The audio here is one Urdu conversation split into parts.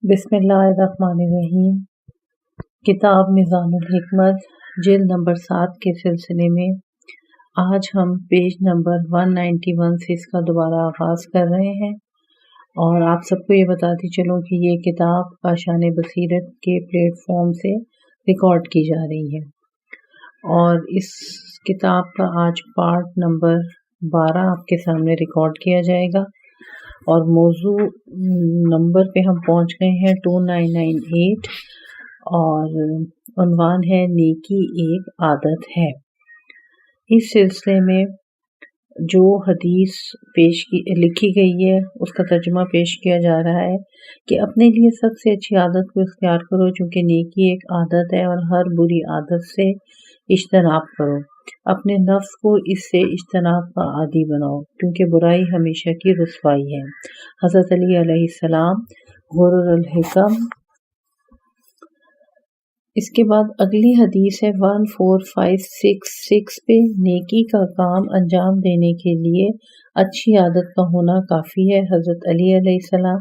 بسم اللہ الرحمن الرحیم۔ کتاب میزان الحکمت جلد نمبر 7 کے سلسلے میں آج ہم پیج نمبر 191 سے اس کا دوبارہ آغاز کر رہے ہیں، اور آپ سب کو یہ بتاتی چلوں کہ یہ کتاب کاشان بصیرت کے پلیٹ فارم سے ریکارڈ کی جا رہی ہے، اور اس کتاب کا آج پارٹ نمبر 12 آپ کے سامنے ریکارڈ کیا جائے گا، اور موضوع نمبر پہ ہم پہنچ گئے ہیں 2998، اور عنوان ہے نیکی ایک عادت ہے۔ اس سلسلے میں جو حدیث لکھی گئی ہے اس کا ترجمہ پیش کیا جا رہا ہے کہ اپنے لیے سب سے اچھی عادت کو اختیار کرو، چونکہ نیکی ایک عادت ہے، اور ہر بری عادت سے اجتناب کرو۔ اپنے نفس کو اس سے اجتناب کا عادی بناؤ، کیونکہ برائی ہمیشہ کی رسوائی ہے۔ حضرت علی علیہ السلام غرر الحکم۔ اس کے بعد اگلی حدیث ہے 14566 پہ، نیکی کا کام انجام دینے کے لیے اچھی عادت کا ہونا کافی ہے۔ حضرت علی علیہ السلام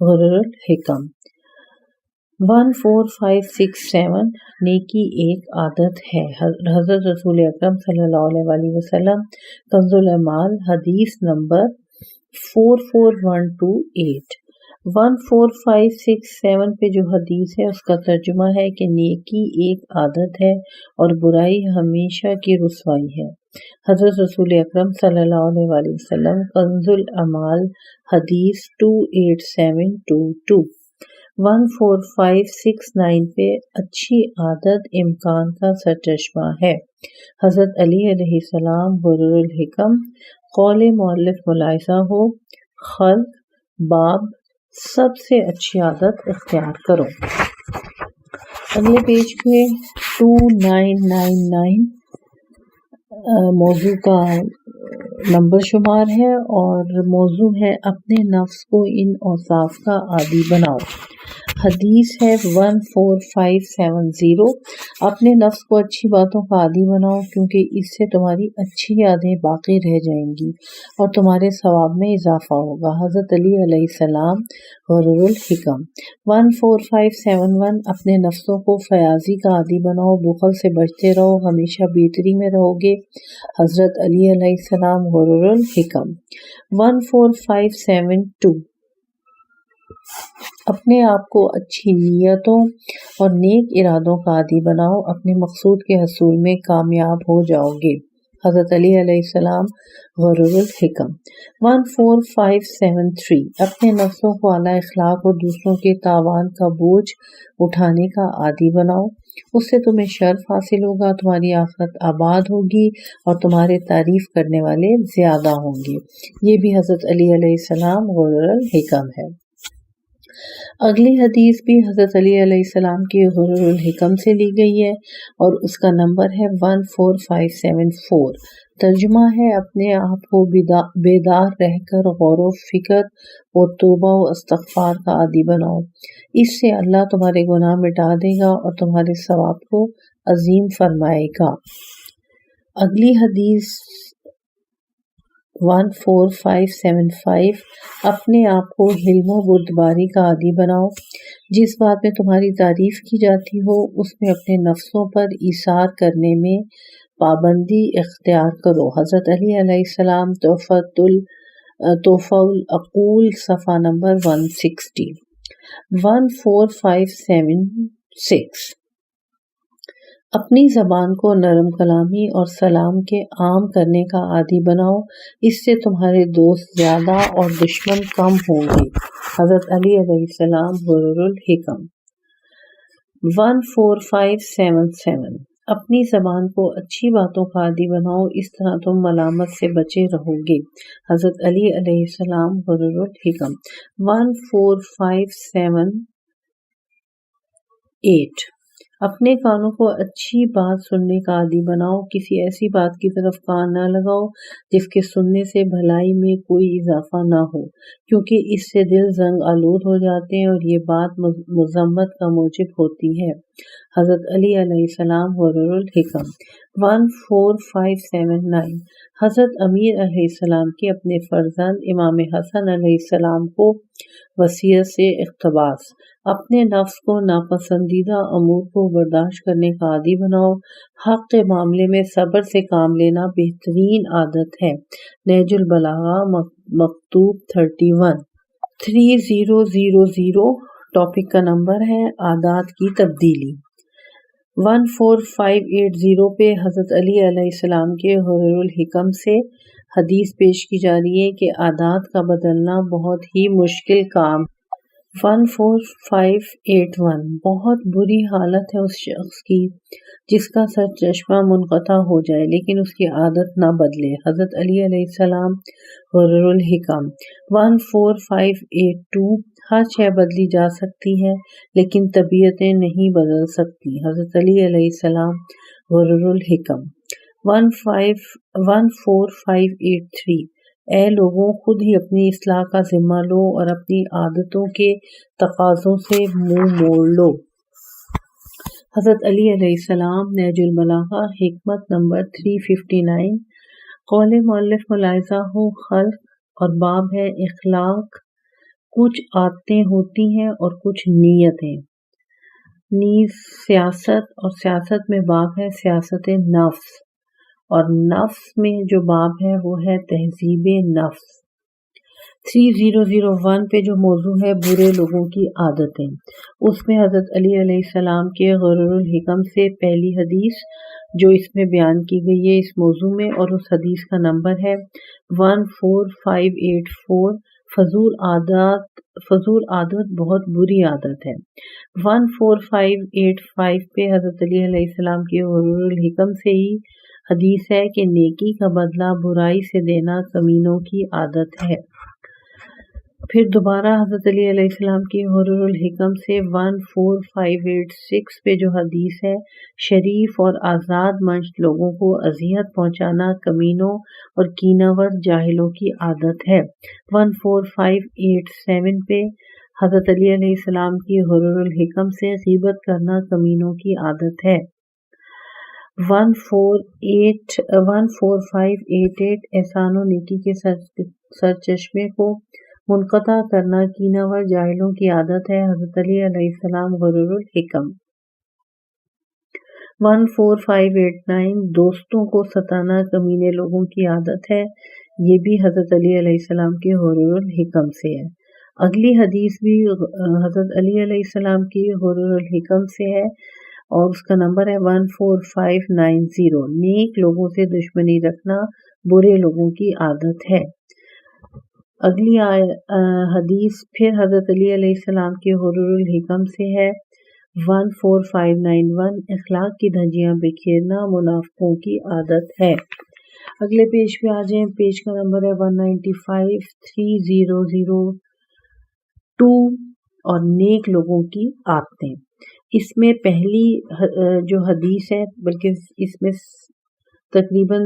غرر الحکم۔ 14567 نیکی ایک عادت ہے۔ حضرت رسول اکرم صلی اللہ علیہ وسلم کنز الاعمال حدیث نمبر 44128۔ 14567 پہ جو حدیث ہے اس کا ترجمہ ہے کہ نیکی ایک عادت ہے اور برائی ہمیشہ کی رسوائی ہے۔ حضرت رسول اکرم صلی اللہ علیہ وسلم کنز الاعمال حدیث 28722۔ 14569 پہ اچھی عادت امکان کا سرچشمہ ہے۔ حضرت علی علیہ السلام غرر الحکم۔ قول مؤلف ملاحظہ ہو، خلق باب سب سے اچھی عادت اختیار کرو۔ اگلے پیج پہ 2999 موضوع کا نمبر شمار ہے، اور موضوع ہے اپنے نفس کو ان اوصاف کا عادی بناؤ۔ حدیث ہے 14570۔ اپنے نفس کو اچھی باتوں کا عادی بناؤ، کیونکہ اس سے تمہاری اچھی یادیں باقی رہ جائیں گی اور تمہارے ثواب میں اضافہ ہوگا۔ حضرت علی علیہ السلام غرر الحکم۔ 14571 اپنے نفسوں کو فیاضی کا عادی بناؤ، بخل سے بچتے رہو، ہمیشہ بہتری میں رہو گے۔ حضرت علی علیہ السلام غرر الحکم۔ 14572 اپنے آپ کو اچھی نیتوں اور نیک ارادوں کا عادی بناؤ، اپنے مقصود کے حصول میں کامیاب ہو جاؤ گے۔ حضرت علی علیہ السلام غرر الحکم۔ 14573 اپنے نفسوں کو اعلیٰ اخلاق اور دوسروں کے تاوان کا بوجھ اٹھانے کا عادی بناؤ، اس سے تمہیں شرف حاصل ہوگا، تمہاری آخرت آباد ہوگی اور تمہارے تعریف کرنے والے زیادہ ہوں گے۔ یہ بھی حضرت علی علیہ السلام غرر الحکم ہے۔ اگلی حدیث بھی حضرت علی علیہ السلام کی غرر الحکم سے لی گئی ہے، اور اس کا نمبر ہے 14574۔ ترجمہ ہے اپنے آپ کو بیدار رہ کر غور و فکر اور توبہ و استغفار کا عادی بناؤ، اس سے اللہ تمہارے گناہ مٹا دے گا اور تمہارے ثواب کو عظیم فرمائے گا۔ اگلی حدیث 14575 اپنے آپ کو حلم و بردباری کا عادی بناؤ، جس بات میں تمہاری تعریف کی جاتی ہو اس میں اپنے نفسوں پر ایثار کرنے میں پابندی اختیار کرو۔ حضرت علی علیہ السلام تحفہ العقول صفحہ نمبر 160۔ 14576 اپنی زبان کو نرم کلامی اور سلام کے عام کرنے کا عادی بناؤ، اس سے تمہارے دوست زیادہ اور دشمن کم ہوں گے۔ حضرت علی علیہ السلام غرر الحکم۔ 14577 اپنی زبان کو اچھی باتوں کا عادی بناؤ، اس طرح تم ملامت سے بچے رہو گے۔ حضرت علی علیہ السلام غرر الحکم۔ 14578 اپنے کانوں کو اچھی بات سننے کا عادی بناؤ، کسی ایسی بات کی طرف کان نہ لگاؤ جس کے سننے سے بھلائی میں کوئی اضافہ نہ ہو، کیونکہ اس سے دل زنگ آلود ہو جاتے ہیں اور یہ بات مذمت کا موجب ہوتی ہے۔ حضرت علی علیہ السلام غرر الحکم۔ 14579 حضرت امیر علیہ السلام کے اپنے فرزند امام حسن علیہ السلام کو وصیت سے اقتباس۔ اپنے نفس کو ناپسندیدہ امور کو برداشت کرنے کا عادی بناؤ۔ حق کے معاملے میں صبر سے کام لینا بہترین عادت ہے۔ نہج البلاغہ مکتوب 3000 ٹاپک کا نمبر ہے عادات کی تبدیلی۔ 14580 پہ حضرت علی علیہ السلام کے غرر الحکم سے حدیث پیش کی جا رہی ہے کہ عادات کا بدلنا بہت ہی مشکل کام۔ 14581 بہت بری حالت ہے اس شخص کی جس کا سر چشمہ منقطع ہو جائے لیکن اس کی عادت نہ بدلے۔ حضرت علی علیہ السلام غرر الحکم۔ 14582 ہر شے بدلی جا سکتی ہے لیکن طبیعتیں نہیں بدل سکتی۔ حضرت علی علیہ السلام غرر الحکم۔ 14583 اے لوگوں، خود ہی اپنی اصلاح کا ذمہ لو اور اپنی عادتوں کے تقاضوں سے منہ موڑ لو۔ حضرت علی علیہ السلام نہج البلاغہ حکمت نمبر 359۔ قول مؤلف ملاحظہ ہو خلق اور باب ہے اخلاق۔ کچھ عادتیں ہوتی ہیں اور کچھ نیتیں، نیز سیاست، اور سیاست میں باب ہے سیاست نفس، اور نفس میں جو باب ہے وہ ہے تہذیب نفس۔ 3001 پہ جو موضوع ہے برے لوگوں کی عادتیں، اس میں حضرت علی علیہ السلام کے غرر الحکم سے پہلی حدیث جو اس میں بیان کی گئی ہے اس موضوع میں، اور اس حدیث کا نمبر ہے 14584۔ فضول عادت بہت بری عادت ہے۔ 14585 پہ حضرت علی علیہ السلام کے غرر الحکم سے ہی حدیث ہے کہ نیکی کا بدلہ برائی سے دینا کمینوں کی عادت ہے۔ پھر دوبارہ حضرت علی علیہ السلام کی غرر الحکم سے 14586 پہ جو حدیث ہے شریف اور آزاد منش لوگوں کو اذیت پہنچانا کمینوں اور کینہ ور جاہلوں کی عادت ہے۔ 14587 پہ حضرت علی علیہ السلام کی غرر الحکم سے غیبت کرنا کمینوں کی عادت ہے۔ 14588 احسان و نیکی کے سرچشمے کو منقطع کرنا کینہ ور جاہلوں کی عادت ہے۔ حضرت علی علیہ السلام غرر الحکم۔ 14589 دوستوں کو ستانا کمینے لوگوں کی عادت ہے، یہ بھی حضرت علی علیہ السلام کے غرر الحکم سے ہے۔ اگلی حدیث بھی حضرت علی علیہ السلام کی غرر الحکم سے ہے اور اس کا نمبر ہے 14590۔ نیک لوگوں سے دشمنی رکھنا برے لوگوں کی عادت ہے۔ اگلی حدیث پھر حضرت علی علیہ السلام کے غرر الحکم سے ہے 14591۔ اخلاق کی دھجیاں بکھیرنا منافقوں کی عادت ہے۔ اگلے پیج پہ آ جائیں، پیج کا نمبر ہے 1953002 اور نیک لوگوں کی عادتیں۔ اس میں پہلی جو حدیث ہے بلکہ اس میں تقریباً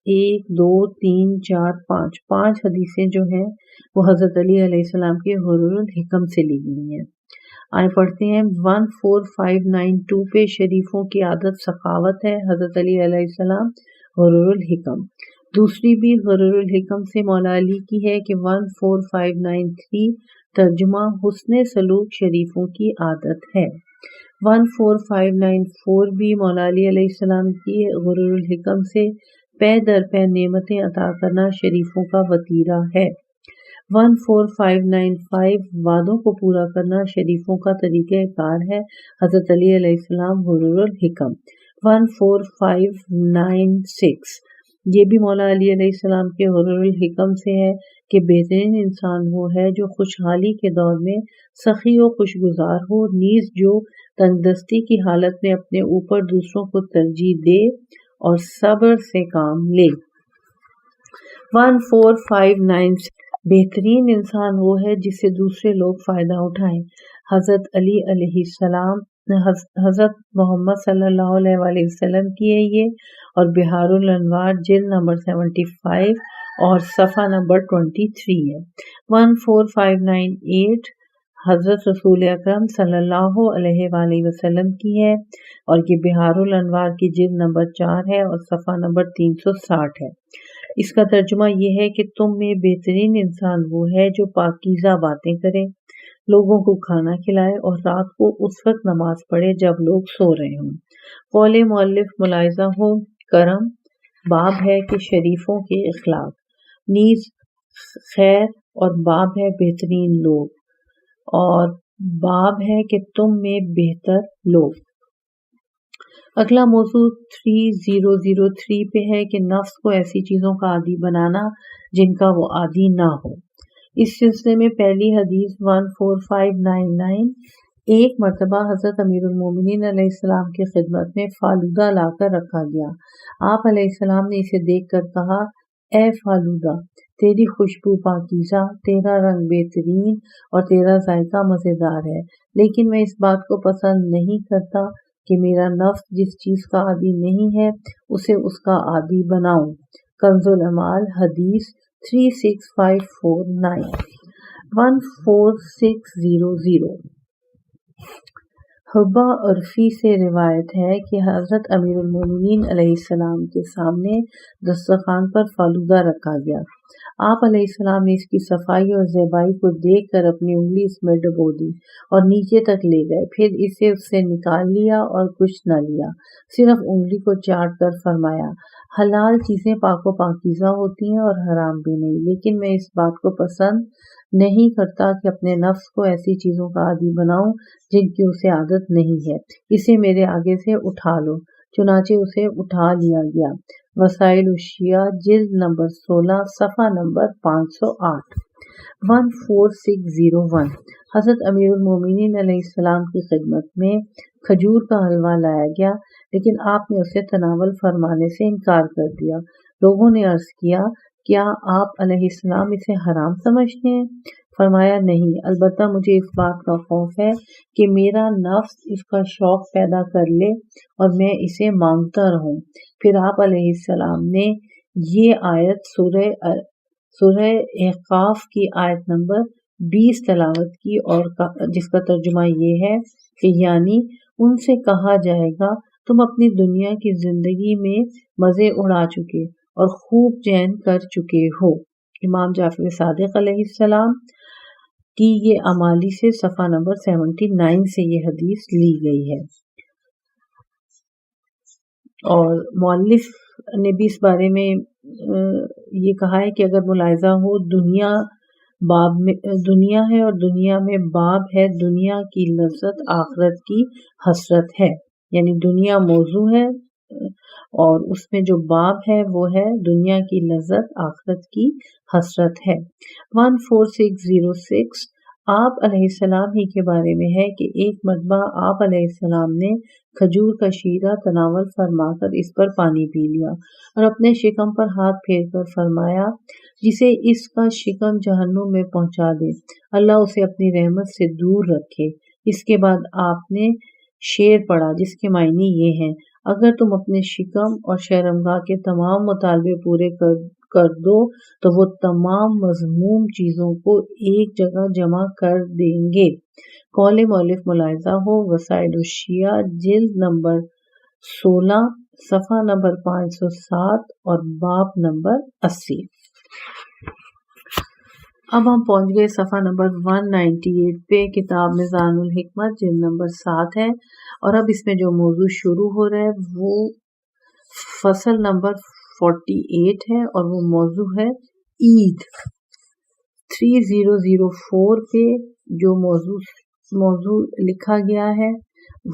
1 2 3 4 5 حدیثیں جو ہیں وہ حضرت علی علیہ السلام کے غرر الحکم سے لی گئی ہیں۔ آئے پڑھتے ہیں 14592 پہ شریفوں کی عادت سخاوت ہے، حضرت علی علیہ السلام غرر الحکم۔ دوسری بھی غرر الحکم سے مولا علی کی ہے کہ 14593 ترجمہ حسن سلوک شریفوں کی عادت ہے۔ 14594 بھی مولا علی علیہ السلام کی غرر الحکم سے پے در پے نعمتیں عطا کرنا شریفوں کا وتیرہ ہے۔ 14595 وعدوں کو پورا کرنا شریفوں کا طریقہ کار ہے، حضرت علی علیہ السلام غرر الحکم۔ 14596 یہ بھی مولا علی علیہ السلام کے غرر الحکم سے ہے کہ بہترین انسان وہ ہے جو خوشحالی کے دور میں سخی و خوشگزار ہو، نیز جو تنگ دستی کی حالت میں اپنے اوپر دوسروں کو ترجیح دے اور صبر سے کام لے۔ 14597 بہترین انسان وہ ہے جس سے دوسرے لوگ فائدہ اٹھائیں، حضرت علی علیہ السلام حضرت محمد صلی اللہ علیہ وآلہ وسلم کی ہے یہ، اور بہار الانوار جلد نمبر 75 اور صفحہ نمبر 23 ہے۔ 14598 حضرت رسول اکرم صلی اللہ علیہ وآلہ وسلم کی ہے اور یہ بہار الانوار کی جلد نمبر 4 ہے اور صفحہ نمبر 360 ہے۔ اس کا ترجمہ یہ ہے کہ تم میں بہترین انسان وہ ہے جو پاکیزہ باتیں کرے، لوگوں کو کھانا کھلائے اور رات کو اس وقت نماز پڑھے جب لوگ سو رہے ہوں۔ قول مؤلف ملاحظہ ہو، کرم باب ہے کہ شریفوں کے اخلاق، نیز خیر اور باب ہے بہترین لوگ، اور باب ہے کہ تم میں بہتر لوگ۔ اگلا موضوع 3003 پہ ہے کہ نفس کو ایسی چیزوں کا عادی بنانا جن کا وہ عادی نہ ہو۔ اس سلسلے میں پہلی حدیث 14599، ایک مرتبہ حضرت امیر المومنین علیہ السلام کی خدمت میں فالودہ لا کر رکھا گیا۔ آپ علیہ السلام نے اسے دیکھ کر کہا، اے فالودہ، تیری خوشبو پاکیزہ، تیرا رنگ بہترین اور تیرا ذائقہ مزیدار ہے، لیکن میں اس بات کو پسند نہیں کرتا کہ میرا نفس جس چیز کا عادی نہیں ہے اسے اس کا عادی بناؤں۔ کنز العمال حدیث 36549۔ 14600 حبہ عرفی سے روایت ہے کہ حضرت امیر المومنین علیہ السلام کے سامنے دسترخوان پر فالودہ رکھا گیا۔ آپ علیہ السلام نے اس کی صفائی اور زیبائی کو دیکھ کر اپنی انگلی اس میں ڈبو دی اور نیچے تک لے گئے، پھر اسے اس سے نکال لیا اور کچھ نہ لیا، صرف انگلی کو چاٹ کر فرمایا، حلال چیزیں پاک و پاکیزہ ہوتی ہیں اور حرام بھی نہیں، لیکن میں اس بات کو پسند نہیں کرتا کہ اپنے نفس کو ایسی چیزوں کا عادی بناؤں جن کی اسے عادت نہیں ہے، اسے میرے آگے سے اٹھا لو۔ چنانچہ اسے اٹھا لیا گیا۔ وسائل الشیعہ جلد نمبر 16 صفحہ نمبر 508۔ 14601 حضرت امیر المومنین علیہ السلام کی خدمت میں کھجور کا حلوہ لایا گیا، لیکن آپ نے اسے تناول فرمانے سے انکار کر دیا۔ لوگوں نے عرض کیا، کیا آپ علیہ السلام اسے حرام سمجھتے ہیں؟ فرمایا، نہیں، البتہ مجھے اس بات کا خوف ہے کہ میرا نفس اس کا شوق پیدا کر لے اور میں اسے مانگتا رہوں۔ پھر آپ علیہ السلام نے یہ آیت سورہ احقاف کی آیت نمبر 20 تلاوت کی اور جس کا ترجمہ یہ ہے کہ یعنی ان سے کہا جائے گا، تم اپنی دنیا کی زندگی میں مزے اڑا چکے اور خوب چین کر چکے ہو۔ امام جعفر صادق علیہ السلام کی یہ امالی سے صفحہ نمبر 79 سے یہ حدیث لی گئی ہے۔ اور مؤلف نے بھی اس بارے میں یہ کہا ہے کہ اگر ملاحظہ ہو، دنیا ہے اور دنیا میں باب ہے دنیا کی لذت آخرت کی حسرت ہے، یعنی دنیا موضوع ہے اور اس میں جو باب ہے وہ ہے دنیا کی لذت آخرت کی حسرت ہے۔ 14606 آپ علیہ السلام ہی کے بارے میں ہے کہ ایک مرتبہ آپ علیہ السلام نے کھجور کا شیرہ تناول فرما کر اس پر پانی پی لیا اور اپنے شکم پر ہاتھ پھیر کر فرمایا، جسے اس کا شکم جہنم میں پہنچا دے، اللہ اسے اپنی رحمت سے دور رکھے۔ اس کے بعد آپ نے شعر پڑھا جس کے معنی یہ ہیں، اگر تم اپنے شکم اور شرمگاہ کے تمام مطالبے پورے کر دو تو وہ تمام مذموم چیزوں کو ایک جگہ جمع کر دیں گے۔ قول مؤلف ملاحظہ ہو، وسائل الشیعہ جلد نمبر 16 صفحہ نمبر 507 اور باب نمبر 80۔ اب ہم پہنچ گئے صفحہ نمبر 198 پہ، کتاب میزان الحکمت جلد نمبر 7 ہے، اور اب اس میں جو موضوع شروع ہو رہا ہے وہ فصل نمبر 48 ہے اور وہ موضوع ہے عید۔ 3004 پہ جو موضوع لکھا گیا ہے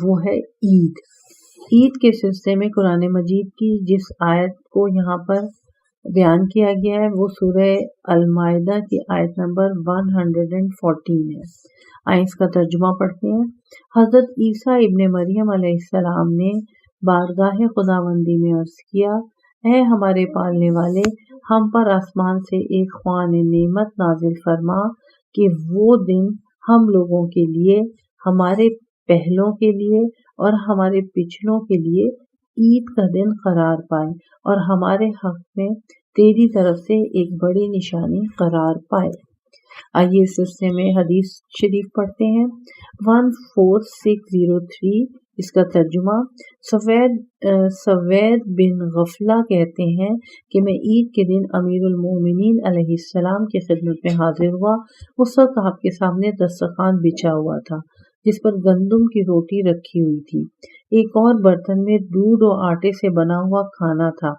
وہ ہے عید۔ عید کے سلسلے میں قرآن مجید کی جس آیت کو یہاں پر بیان کیا گیا ہے وہ سورہ المائدہ کی آیت نمبر 114 ہے۔ آئیں اس کا ترجمہ پڑھتے ہیں۔ حضرت عیسیٰ ابن مریم علیہ السلام نے بارگاہ خداوندی میں عرض کیا، اے ہمارے پالنے والے، ہم پر آسمان سے ایک خوان نعمت نازل فرما کہ وہ دن ہم لوگوں کے لیے، ہمارے پہلوں کے لیے اور ہمارے پچھلوں کے لیے عید کا دن قرار پائے اور ہمارے حق میں تیری طرف سے ایک بڑی نشانی قرار پائے۔ آئیے اس سلسلے میں حدیث شریف پڑھتے ہیں۔ 14603 اس کا ترجمہ سوید بن غفلہ کہتے ہیں کہ میں عید کے دن امیر المومنین علیہ السلام کی خدمت میں حاضر ہوا۔ اس وقت آپ کے سامنے دسترخوان بچھا ہوا تھا جس پر گندم کی روٹی رکھی ہوئی تھی۔ ایک اور برتن میں دودھ اور آٹے سے بنا ہوا کھانا تھا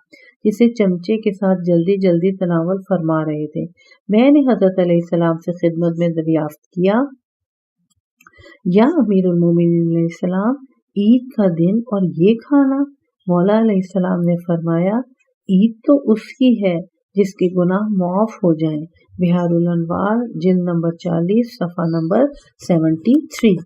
جسے چمچے کے ساتھ جلدی جلدی تناول فرما رہے تھے۔ میں نے حضرت علیہ السلام سے خدمت میں دریافت کیا، یا امیر المومنین علیہ السلام، عید کا دن اور یہ کھانا؟ مولا علیہ السلام نے فرمایا، عید تو اس کی ہے جس کے گناہ معاف ہو جائیں۔ بہار الانوار جلد نمبر 40 صفحہ نمبر 73۔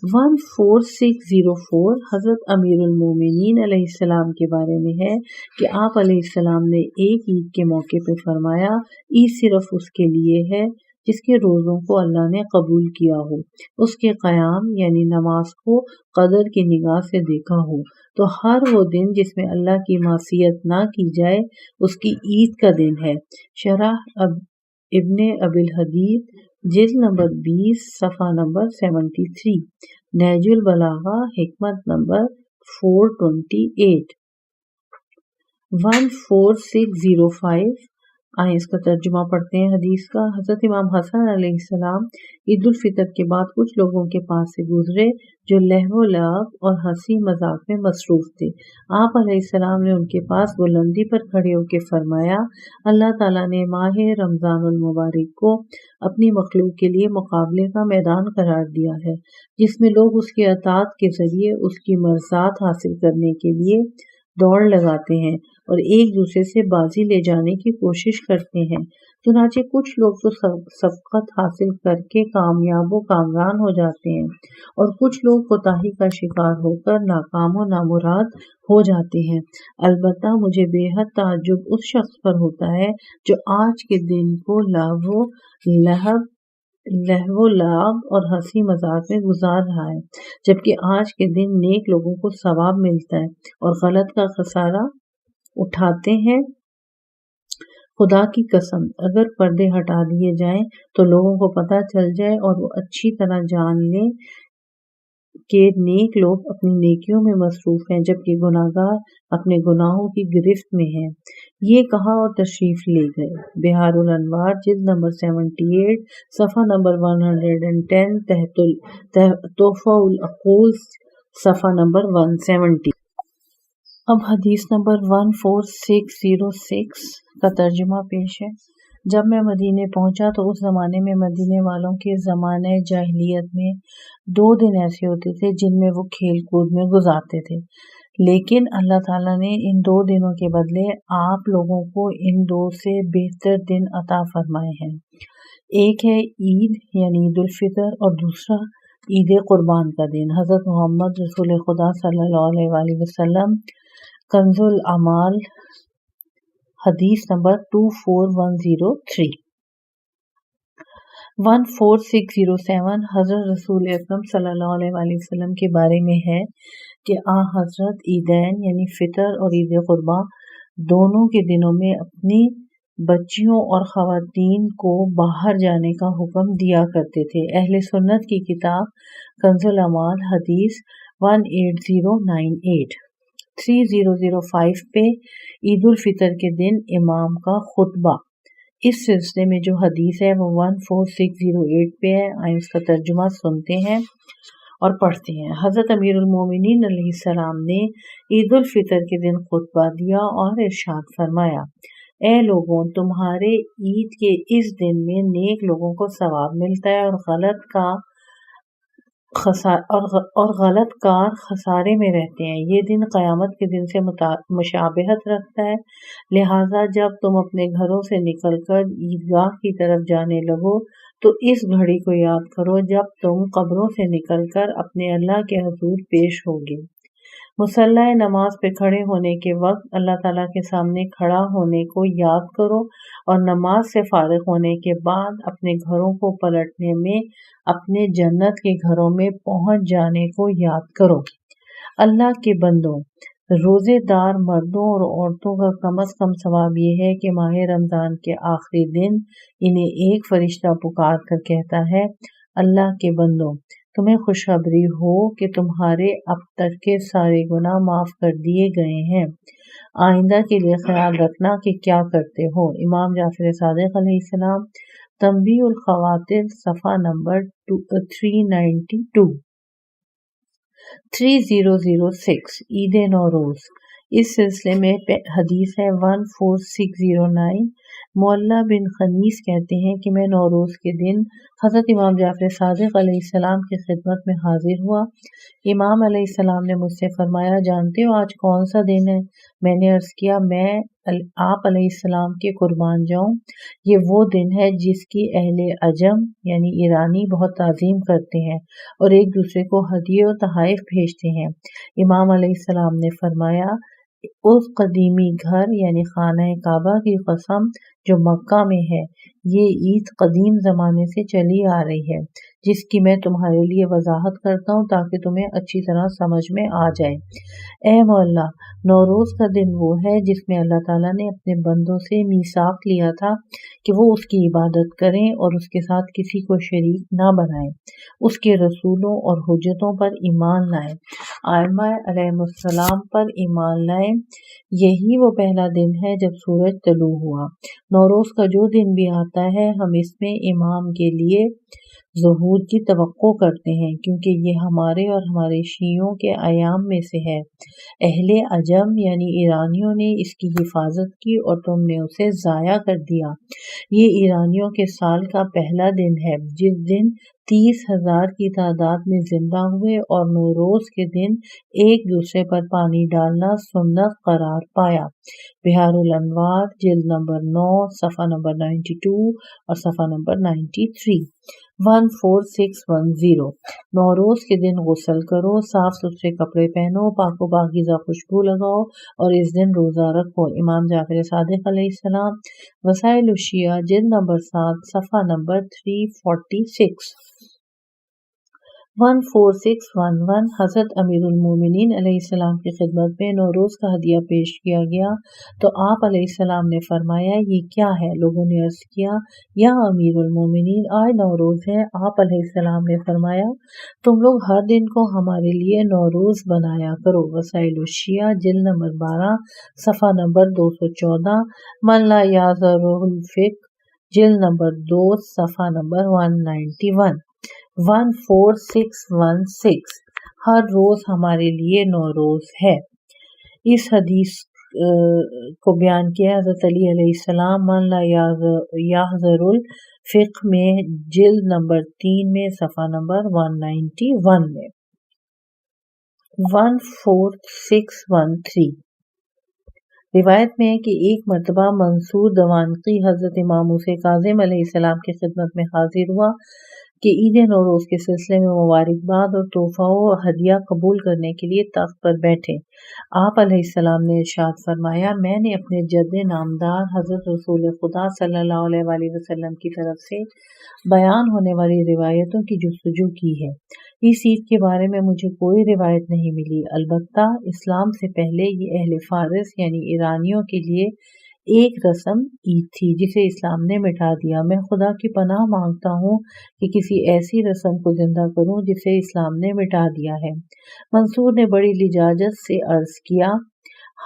14604 حضرت امیر المومنین علیہ السلام کے بارے میں ہے کہ آپ علیہ السلام نے ایک عید کے موقع پہ فرمایا، عید صرف اس کے لیے ہے جس کے روزوں کو اللہ نے قبول کیا ہو، اس کے قیام یعنی نماز کو قدر کی نگاہ سے دیکھا ہو، تو ہر وہ دن جس میں اللہ کی معصیت نہ کی جائے اس کی عید کا دن ہے۔ شرح ابن ابی الحدید جلد نمبر 20 صفحہ نمبر 73، نہج البلاغہ حکمت نمبر 428۔ 14605 آئیں اس کا ترجمہ پڑھتے ہیں حدیث کا۔ حضرت امام حسن علیہ السلام عید الفطر کے بعد کچھ لوگوں کے پاس سے گزرے جو لہو و لعب اور ہنسی مذاق میں مصروف تھے۔ آپ علیہ السلام نے ان کے پاس بلندی پر کھڑے ہو کے فرمایا، اللہ تعالیٰ نے ماہ رمضان المبارک کو اپنی مخلوق کے لیے مقابلے کا میدان قرار دیا ہے، جس میں لوگ اس کی اطاعت کے ذریعے اس کی مرضات حاصل کرنے کے لیے دوڑ لگاتے ہیں اور ایک دوسرے سے بازی لے جانے کی کوشش کرتے ہیں۔ چنانچہ کچھ لوگ تو سبقت حاصل کر کے کامیاب و کامران ہو جاتے ہیں اور کچھ لوگ کوتاہی کا شکار ہو کر ناکام و نامراد ہو جاتے ہیں۔ البتہ مجھے بے حد تعجب اس شخص پر ہوتا ہے جو آج کے دن کو لہو و لعب اور ہنسی مذاق میں گزار رہا ہے، جبکہ آج کے دن نیک لوگوں کو ثواب ملتا ہے اور غلط کا خسارہ اٹھاتے ہیں۔ خدا کی قسم، اگر پردے ہٹا دیے جائیں تو لوگوں کو پتہ چل جائے اور وہ اچھی طرح جان لیں کہ نیک لوگ اپنی نیکیوں میں مصروف ہیں جبکہ گناہگار اپنے گناہوں کی گرفت میں ہیں۔ یہ کہا اور تشریف لے گئے۔ بہار الانوار جلد نمبر 78 صفحہ نمبر 110 تحفہ العقول صفحہ نمبر 170۔ اب حدیث نمبر 14606 کا ترجمہ پیش ہے۔ جب میں مدینے پہنچا تو اس زمانے میں مدینے والوں کے زمانہ جاہلیت میں 2 دن ایسے ہوتے تھے جن میں وہ کھیل کود میں گزارتے تھے، لیکن اللہ تعالیٰ نے ان 2 دنوں کے بدلے آپ لوگوں کو ان 2 سے بہتر دن عطا فرمائے ہیں۔ ایک ہے عید یعنی عید الفطر اور دوسرا عید قربان کا دن۔ حضرت محمد رسول خدا صلی اللہ علیہ وسلم کنز الاعمال حدیث نمبر 24103۔ 14607 حضرت رسول اکرم صلی اللہ علیہ وسلم کے بارے میں ہے کہ حضرت عیدین یعنی فطر اور عید قربان دونوں کے دنوں میں اپنی بچیوں اور خواتین کو باہر جانے کا حکم دیا کرتے تھے۔ اہل سنت کی کتاب کنز الاعمال حدیث 18098۔ 3005 پہ عید الفطر کے دن امام کا خطبہ، اس سلسلے میں جو حدیث ہے وہ 14608 پہ ہے۔ آئیں اس کا ترجمہ سنتے ہیں اور پڑھتے ہیں۔ حضرت امیر المومنین علیہ السلام نے عید الفطر کے دن خطبہ دیا اور ارشاد فرمایا، اے لوگوں، تمہارے عید کے اس دن میں نیک لوگوں کو ثواب ملتا ہے اور غلط کار خسارے میں رہتے ہیں۔ یہ دن قیامت کے دن سے مشابہت رکھتا ہے، لہٰذا جب تم اپنے گھروں سے نکل کر عیدگاہ کی طرف جانے لگو تو اس گھڑی کو یاد کرو جب تم قبروں سے نکل کر اپنے اللہ کے حضور پیش ہوگے۔ مصلی نماز پہ کھڑے ہونے کے وقت اللہ تعالیٰ کے سامنے کھڑا ہونے کو یاد کرو اور نماز سے فارغ ہونے کے بعد اپنے گھروں کو پلٹنے میں اپنے جنت کے گھروں میں پہنچ جانے کو یاد کرو۔ اللہ کے بندوں، روزے دار مردوں اور عورتوں کا کم از کم ثواب یہ ہے کہ ماہ رمضان کے آخری دن انہیں ایک فرشتہ پکار کر کہتا ہے، اللہ کے بندوں، تمہیں خوشخبری ہو کہ تمہارے اب تک کے سارے گناہ معاف کر دیے گئے ہیں۔ آئندہ کے لیے خیال رکھنا کہ کیا کرتے ہو۔ امام جعفر صادق علیہ السلام، تنبیہ الخواطر، صفحہ نمبر 392۔ 3006 عید نوروز۔ اس سلسلے میں حدیث ہے 14609۔ معلّہ بن خنیس کہتے ہیں کہ میں نوروز کے دن حضرت امام جعفر صادق علیہ السلام کی خدمت میں حاضر ہوا۔ امام علیہ السلام نے مجھ سے فرمایا، جانتے ہو آج کون سا دن ہے؟ میں نے عرض کیا، میں آپ علیہ السلام کے قربان جاؤں۔ یہ وہ دن ہے جس کی اہل عجم یعنی ایرانی بہت تعظیم کرتے ہیں اور ایک دوسرے کو ہدیے و تحائف بھیجتے ہیں۔ امام علیہ السلام نے فرمایا، اس قدیمی گھر یعنی خانہ کعبہ کی قسم جو مکہ میں ہے، یہ عید قدیم زمانے سے چلی آ رہی ہے، جس کی میں تمہارے لیے وضاحت کرتا ہوں تاکہ تمہیں اچھی طرح سمجھ میں آ جائے۔ اے مولا، نوروز کا دن وہ ہے جس میں اللہ تعالیٰ نے اپنے بندوں سے میثاق لیا تھا کہ وہ اس کی عبادت کریں اور اس کے ساتھ کسی کو شریک نہ بنائیں، اس کے رسولوں اور حجتوں پر ایمان لائیں، ائمہ علیہ السلام پر ایمان لائیں۔ یہی وہ پہلا دن ہے جب سورج طلوع ہوا۔ نوروز کا جو دن بھی آتا ہے ہم اس میں امام کے لیے ظہور کی توقع کرتے ہیں، کیونکہ یہ ہمارے اور ہمارے شیعوں کے ایام میں سے ہے۔ اہل عجم یعنی ایرانیوں نے اس کی حفاظت کی اور تم نے اسے ضائع کر دیا۔ یہ ایرانیوں کے سال کا پہلا دن ہے جس دن 30,000 کی تعداد میں زندہ ہوئے اور نوروز کے دن ایک دوسرے پر پانی ڈالنا سنت قرار پایا۔ بحار الانوار، جلد نمبر 9، صفحہ نمبر 92 اور صفحہ نمبر 93۔ 14610 نوروز کے دن غسل کرو، صاف ستھرے کپڑے پہنو، پاک و پاکیزہ خوشبو لگاؤ اور اس دن روزہ رکھو۔ امام جعفر صادق علیہ السلام، وسائل الشیعہ، جلد نمبر 7، صفحہ نمبر 346۔ 14611 حضرت امیر المومنین علیہ السلام کی خدمت میں نوروز کا ہدیہ پیش کیا گیا تو آپ علیہ السلام نے فرمایا، یہ کیا ہے؟ لوگوں نے عرض کیا، یا امیر المومنین، آج نوروز ہے۔ آپ علیہ السلام نے فرمایا، تم لوگ ہر دن کو ہمارے لیے نوروز بنایا کرو۔ وسائل الشیعہ، جلد نمبر 12، صفحہ نمبر 214۔ من لا یعذر الفقہ، جلد نمبر 2، صفحہ نمبر 191۔ 14616 ہر روز ہمارے لیے نوروز ہے۔ اس حدیث کو بیان کیا حضرت علی علیہ السلام من لا یحضر الفقہ میں، جلد نمبر 3 میں، صفحہ نمبر 191 میں۔ 14613 روایت میں ہے کہ ایک مرتبہ منصور دوانقی حضرت امام موسیٰ کاظم علیہ السلام کی خدمت میں حاضر ہوا کہ عید نوروز کے سلسلے میں مبارکباد اور تحفہ و ہدیہ قبول کرنے کے لیے تخت پر بیٹھے۔ آپ علیہ السلام نے ارشاد فرمایا، میں نے اپنے جد نامدار حضرت رسول خدا صلی اللہ علیہ وآلہ وسلم کی طرف سے بیان ہونے والی روایتوں کی جستجو کی ہے۔ اس عید کے بارے میں مجھے کوئی روایت نہیں ملی، البتہ اسلام سے پہلے یہ اہل فارس یعنی ایرانیوں کے لیے ایک رسم عید تھی جسے اسلام نے مٹا دیا۔ میں خدا کی پناہ مانگتا ہوں کہ کسی ایسی رسم کو زندہ کروں جسے اسلام نے مٹا دیا ہے۔ منصور نے بڑی لجاجت سے عرض کیا،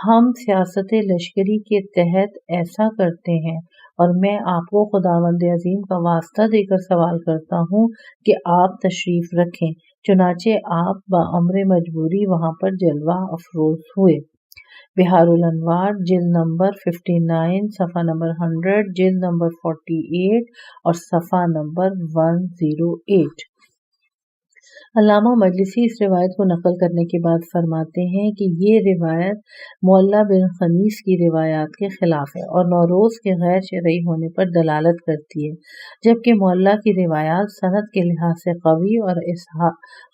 ہم سیاست لشکری کے تحت ایسا کرتے ہیں اور میں آپ کو خداوند عظیم کا واسطہ دے کر سوال کرتا ہوں کہ آپ تشریف رکھیں۔ چنانچہ آپ بامر مجبوری وہاں پر جلوہ افروز ہوئے۔ بحار الانوار، جلد نمبر 59، صفحہ نمبر 100، جلد نمبر 48 اور صفحہ نمبر 108۔ علامہ مجلسی اس روایت کو نقل کرنے کے بعد فرماتے ہیں کہ یہ روایت معلّہ بن خنیس کی روایات کے خلاف ہے اور نوروز کے غیر شرعی ہونے پر دلالت کرتی ہے، جبکہ معلّہ کی روایات سند کے لحاظ سے قوی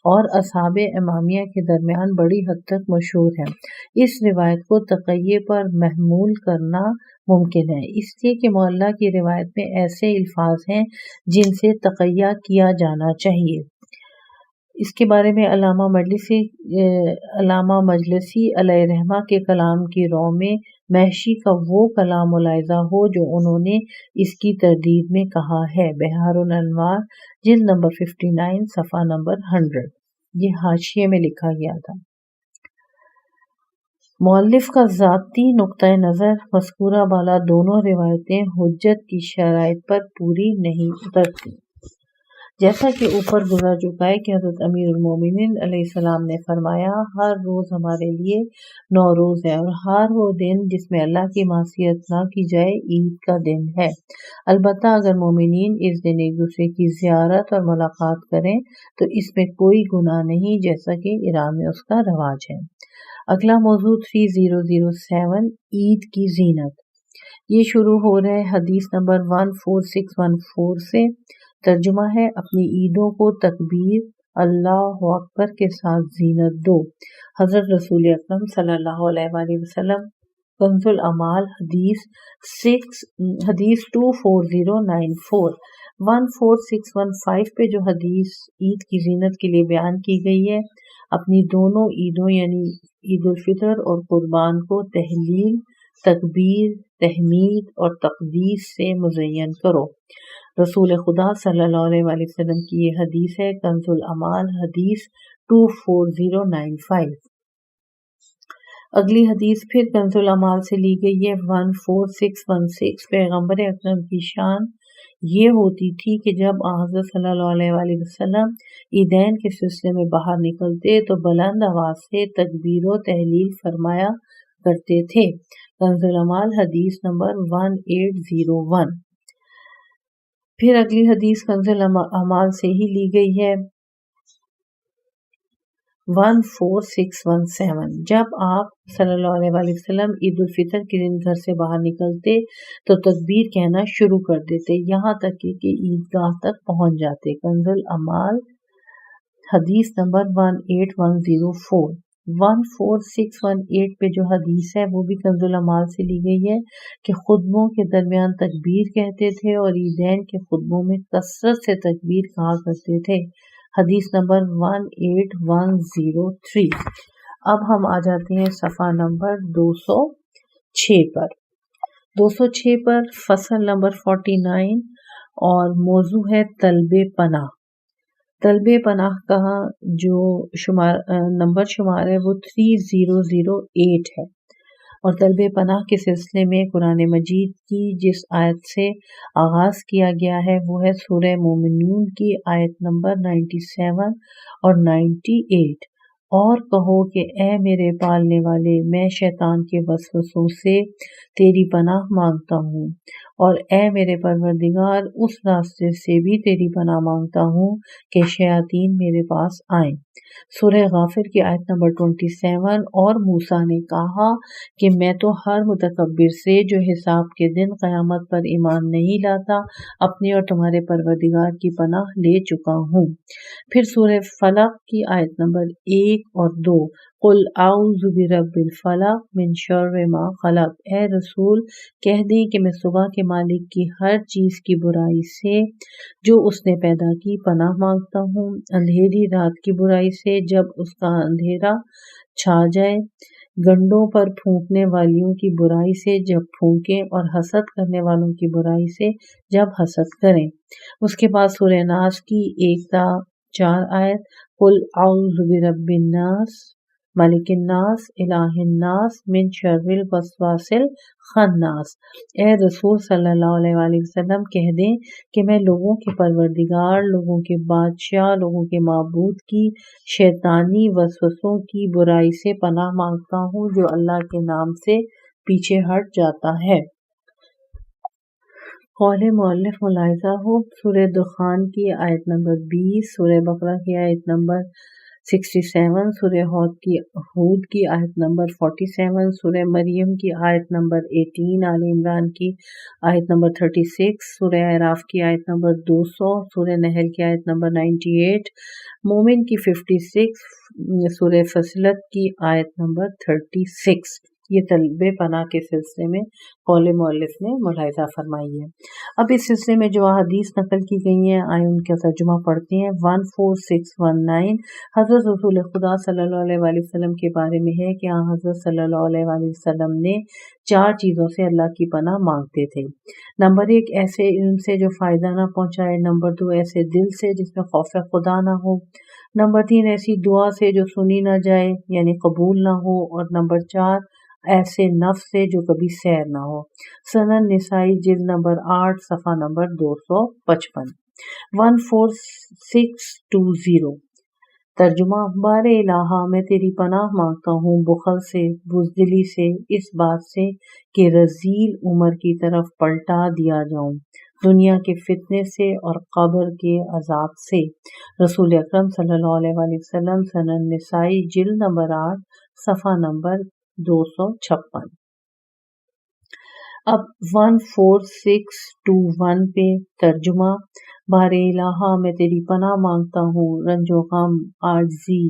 اور اصحاب امامیہ کے درمیان بڑی حد تک مشہور ہیں۔ اس روایت کو تقیہ پر محمول کرنا ممکن ہے، اس لیے کہ معلّہ کی روایت میں ایسے الفاظ ہیں جن سے تقیہ کیا جانا چاہیے۔ اس کے بارے میں علامہ مجلسی علیہ رحمہ کے کلام کی رو میں محشی کا وہ کلام ملاحظہ ہو جو انہوں نے اس کی تردید میں کہا ہے۔ بحار الانوار جلد نمبر 59 صفحہ نمبر 100۔ یہ حاشیے میں لکھا گیا تھا۔ مؤلف کا ذاتی نقطۂ نظر مذکورہ بالا دونوں روایتیں حجت کی شرائط پر پوری نہیں اترتی۔ جیسا کہ اوپر گزر چکا ہے کہ حضرت امیر المومنین علیہ السلام نے فرمایا، ہر روز ہمارے لیے نوروز ہے اور ہر وہ دن جس میں اللہ کی معصیت نہ کی جائے عید کا دن ہے۔ البتہ اگر مومنین اس دن ایک دوسرے کی زیارت اور ملاقات کریں تو اس میں کوئی گناہ نہیں، جیسا کہ ایران میں اس کا رواج ہے۔ اگلا موضوع 3007 عید کی زینت۔ یہ شروع ہو رہا ہے حدیث نمبر 14614 سے۔ ترجمہ ہے، اپنی عیدوں کو تکبیر اللہ اکبر کے ساتھ زینت دو۔ حضرت رسول اکرم صلی اللہ علیہ وآلہ وسلم، کنز الاعمال، حدیث 24094۔ 14615 پہ جو حدیث عید کی زینت کے لیے بیان کی گئی ہے، اپنی دونوں عیدوں یعنی عید الفطر اور قربان کو تہلیل، تکبیر، تحمید اور تقدیس سے مزین کرو۔ رسول خدا صلی اللہ علیہ وآلہ وسلم کی یہ حدیث ہے، کنز الاعمال، حدیث 24095۔ اگلی حدیث پھر کنز الاعمال سے لی گئی ہے، 14616۔ پیغمبر اکرم کی شان یہ ہوتی تھی کہ جب حضرت صلی اللہ علیہ وآلہ وسلم عیدین کے سلسلے میں باہر نکلتے تو بلند آواز سے تکبیر و تحلیل فرمایا کرتے تھے۔ کنز الاعمال، حدیث نمبر 1801۔ پھر اگلی حدیث کنز الاعمال سے ہی لی گئی ہے، 14617۔ جب آپ صلی اللہ علیہ وآلہ وسلم عید الفطر کے دن گھر سے باہر نکلتے تو تکبیر کہنا شروع کر دیتے یہاں تک کہ عیدگاہ تک پہنچ جاتے۔ کنز الاعمال، حدیث نمبر 18104۔ 14618 پہ جو حدیث ہے وہ بھی کنز الاعمال سے لی گئی ہے کہ خطبوں کے درمیان تکبیر کہتے تھے اور عیدین کے خطبوں میں کثرت سے تکبیر کہا کرتے تھے۔ حدیث نمبر 18103۔ اب ہم آ جاتے ہیں صفحہ نمبر 206 پر۔ 206 پر فصل نمبر 49 اور موضوع ہے طلب پناہ۔ طلب پناہ کا جو نمبر شمار ہے وہ 3008 ہے، اور طلب پناہ کے سلسلے میں قرآن مجید کی جس آیت سے آغاز کیا گیا ہے وہ ہے سورہ مومنون کی آیت نمبر 97 اور 98۔ اور کہو کہ اے میرے پالنے والے، میں شیطان کے وسوسوں سے تیری پناہ مانگتا ہوں، اور اے میرے پروردگار اس راستے سے بھی تیری پناہ مانگتا ہوں کہ شیاطین میرے پاس آئیں۔ سورہ غافر کی آیت نمبر 27۔ اور موسیٰ نے کہا کہ میں تو ہر متکبر سے جو حساب کے دن قیامت پر ایمان نہیں لاتا اپنے اور تمہارے پروردگار کی پناہ لے چکا ہوں۔ پھر سورہ فلق کی آیت نمبر 1 اور 2۔ قل اعوذ برب الفلق من شر ما خلق۔ اے رسول کہہ دیں کہ میں صبح کے مالک کی ہر چیز کی برائی سے جو اس نے پیدا کی پناہ مانگتا ہوں، اندھیری رات کی برائی سے جب اس کا اندھیرا چھا جائے، گنڈوں پر پھونکنے والیوں کی برائی سے جب پھونکیں، اور حسد کرنے والوں کی برائی سے جب حسد کریں۔ اس کے بعد سورہ ناس کی 1 تا 4 آیت۔ قل اعوذ برب الناس ملک الناس الہ الناس من شر الوسواس الخناس۔ اے رسول صلی اللہ علیہ وآلہ وسلم کہہ دیں کہ میں لوگوں کے پروردگار، لوگوں کے بادشاہ، لوگوں کے معبود کی شیطانی وسوسوں کی برائی سے پناہ مانگتا ہوں جو اللہ کے نام سے پیچھے ہٹ جاتا ہے۔ قول مؤلف ملاحظہ ہو، سورہ دخان کی آیت نمبر 20، سورہ بقرہ کی آیت نمبر 67، سورہ ہود کی آیت نمبر 47، سورہ مریم کی آیت نمبر 18، آل عمران کی آیت نمبر 36، سورہ اعراف کی آیت نمبر 200، سورہ نحل کی آیت نمبر 98، مومن کی 56، سورہ فصلت کی آیت نمبر 36۔ یہ طلب پناہ کے سلسلے میں قول مؤلف نے ملاحظہ فرمائی ہے۔ اب اس سلسلے میں جو احادیث نقل کی گئی ہیں آئیں ان کا ترجمہ پڑھتے ہیں۔ 14619 حضرت رسول خدا صلی اللہ علیہ وآلہ وسلم کے بارے میں ہے کہ حضرت صلی اللہ علیہ وآلہ وسلم نے 4 چیزوں سے اللہ کی پناہ مانگتے تھے۔ نمبر 1 ایسے علم سے جو فائدہ نہ پہنچائے، نمبر 2 ایسے دل سے جس میں خوف خدا نہ ہو، نمبر 3 ایسی دعا سے جو سنی نہ جائے یعنی قبول نہ ہو، اور نمبر 4 ایسے نفس سے جو کبھی سیر نہ ہو۔ سنن نسائی جلد نمبر 8 صفحہ نمبر 255۔ 14620 ترجمہ بار الہا میں تیری پناہ مانگتا ہوں بخل سے، بزدلی سے، اس بات سے کہ رذیل عمر کی طرف پلٹا دیا جاؤں، دنیا کے فتنے سے اور قبر کے عذاب سے۔ رسول اکرم صلی اللہ علیہ وآلہ وسلم، سنن نسائی جلد نمبر 8 صفحہ نمبر 256۔ اب 14621 پہ ترجمہ بار الہا میں تیری پناہ مانگتا ہوں رنج و غم، عاجزی،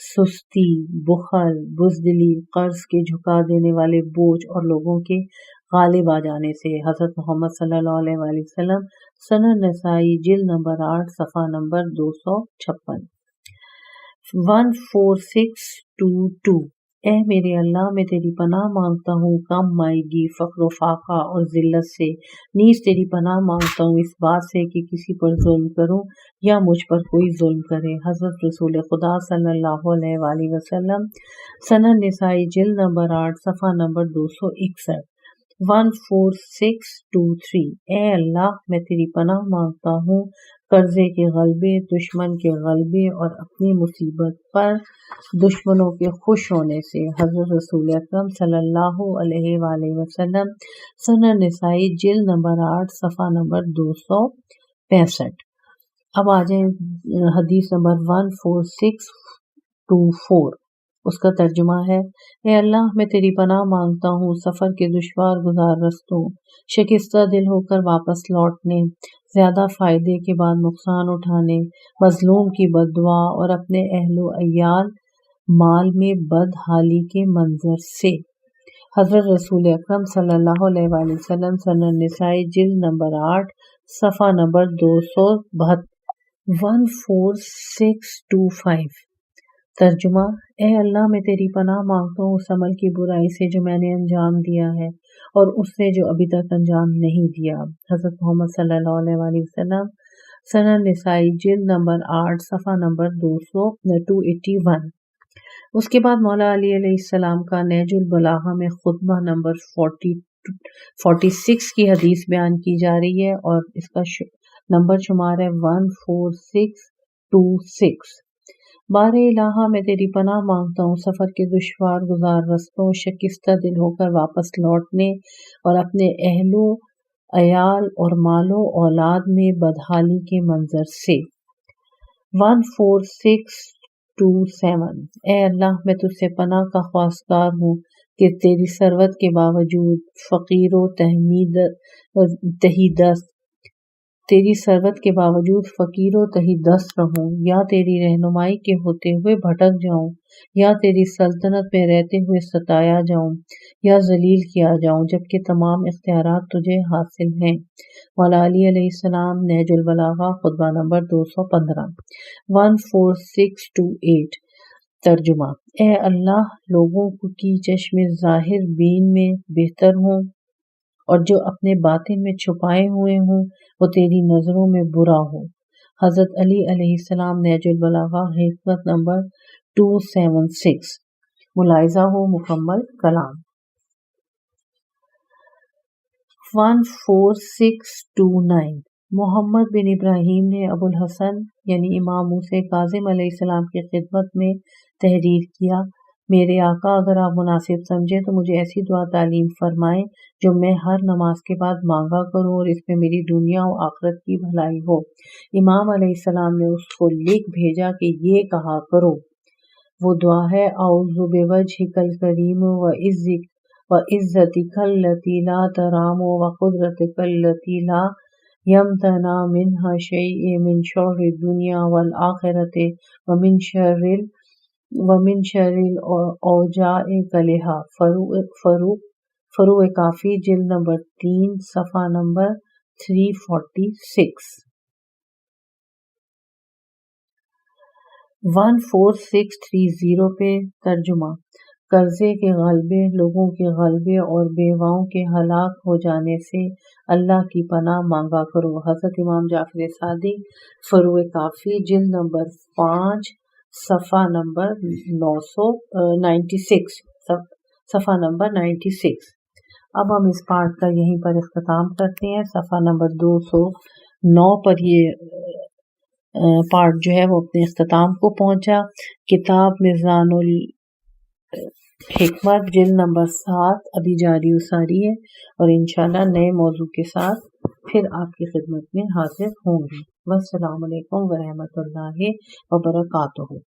سستی، بخل، بزدلی، قرض کے جھکا دینے والے بوجھ اور لوگوں کے غالب آ جانے سے۔ حضرت محمد صلی اللہ علیہ وآلہ وسلم، سنن نسائی جلد نمبر 8 صفحہ نمبر 256۔ 14622 اے میرے اللہ میں تیری پناہ مانگتا ہوں کم مائیگی، فقر و فاقہ اور ذلت سے، نیز تیری پناہ مانگتا ہوں اس بات سے کہ کسی پر ظلم کروں یا مجھ پر کوئی ظلم کرے۔ حضرت رسول خدا صلی اللہ علیہ وآلہ وسلم، سنن نسائی جلد نمبر 8 صفحہ نمبر 261۔ 14623 اے اللہ میں تیری پناہ مانگتا ہوں قرضے کے غلبے، دشمن کے غلبے اور اپنی مصیبت پر دشمنوں کے خوش ہونے سے۔ حضرت رسول اکرم صلی اللہ علیہ وآلہ وسلم، سنن نسائی جلد نمبر 8 صفحہ نمبر 265۔ اب آ جائیں حدیث نمبر 14624، اس کا ترجمہ ہے اے اللہ میں تیری پناہ مانگتا ہوں سفر کے دشوار گزار رستوں، شکستہ دل ہو کر واپس لوٹنے، زیادہ فائدے کے بعد نقصان اٹھانے، مظلوم کی بد دعا اور اپنے اہل و عیال مال میں بد حالی کے منظر سے۔ حضرت رسول اکرم صلی اللہ علیہ وآلہ وسلم، سنن نسائی جلد نمبر 8 صفحہ نمبر 272۔ 14625 ترجمہ اے اللہ میں تیری پناہ مانگتا ہوں اس عمل کی برائی سے جو میں نے انجام دیا ہے اور اس سے جو ابھی تک انجام نہیں دیا۔ حضرت محمد صلی اللہ علیہ وآلہ وسلم، سنن نسائی جلد نمبر 8 صفحہ نمبر 281۔ اس کے بعد مولا علی علیہ السلام کا نہج البلاغہ میں خطبہ نمبر 46 کی حدیث بیان کی جا رہی ہے اور اس کا نمبر شمار ہے 14626۔ بار الہا میں تیری پناہ مانگتا ہوں سفر کے دشوار گزار رستوں، شکستہ دل ہو کر واپس لوٹنے اور اپنے اہل و عیال اور مال و اولاد میں بدحالی کے منظر سے۔ 14627 اے اللہ میں تجھ سے پناہ کا خواستگار ہوں کہ تیری ثروت کے باوجود فقیر و تہی دست رہوں، یا تیری رہنمائی کے ہوتے ہوئے بھٹک جاؤں، یا تیری سلطنت میں رہتے ہوئے ستایا جاؤں یا ذلیل کیا جاؤں، جبکہ تمام اختیارات تجھے حاصل ہیں۔ مولا علی علیہ السلام، نہج البلاغہ خطبہ نمبر 215۔ 14628 ترجمہ اے اللہ لوگوں کی چشم ظاہر بین میں بہتر ہوں اور جو اپنے باطن میں چھپائے ہوئے ہوں وہ تیری نظروں میں برا ہو۔ حضرت علی علیہ السلام، نہج البلاغہ حکمت نمبر 276۔ ملاحظہ ہو مکمل کلام۔ 14629 محمد بن ابراہیم نے ابو الحسن یعنی امام موسیٰ کاظم علیہ السلام کی خدمت میں تحریر کیا، میرے آقا اگر آپ مناسب سمجھیں تو مجھے ایسی دعا تعلیم فرمائیں جو میں ہر نماز کے بعد مانگا کروں اور اس میں میری دنیا و آخرت کی بھلائی ہو۔ امام علیہ السلام نے اس کو لکھ بھیجا کہ یہ کہا کرو، وہ دعا ہے اعوذ بوجہک الکریم وعزتک التی لا ترام وقدرتک التی لا یمتنع منہا شیء من شر الدنیا والآخرۃ ومن شر ومن شرل اوجاء کلہا فروع کافی جلد نمبر 3 صفحہ نمبر 346 14630 پہ ترجمہ قرضے کے غلبے، لوگوں کے غلبے اور بیواؤں کے ہلاک ہو جانے سے اللہ کی پناہ مانگا کرو۔ حضرت امام جعفر صادق فروع کافی جلد نمبر 5 صفحہ نمبر 96۔ اب ہم اس پارٹ کا یہیں پر اختتام کرتے ہیں۔ صفحہ نمبر 209 پر یہ پارٹ جو ہے وہ اپنے اختتام کو پہنچا۔ کتاب میزان الحکمت جلد نمبر 7 ابھی جاری و ساری ہے، اور انشاءاللہ نئے موضوع کے ساتھ پھر آپ کی خدمت میں حاضر ہوں گی۔ والسلام علیکم ورحمۃ اللہ وبرکاتہ۔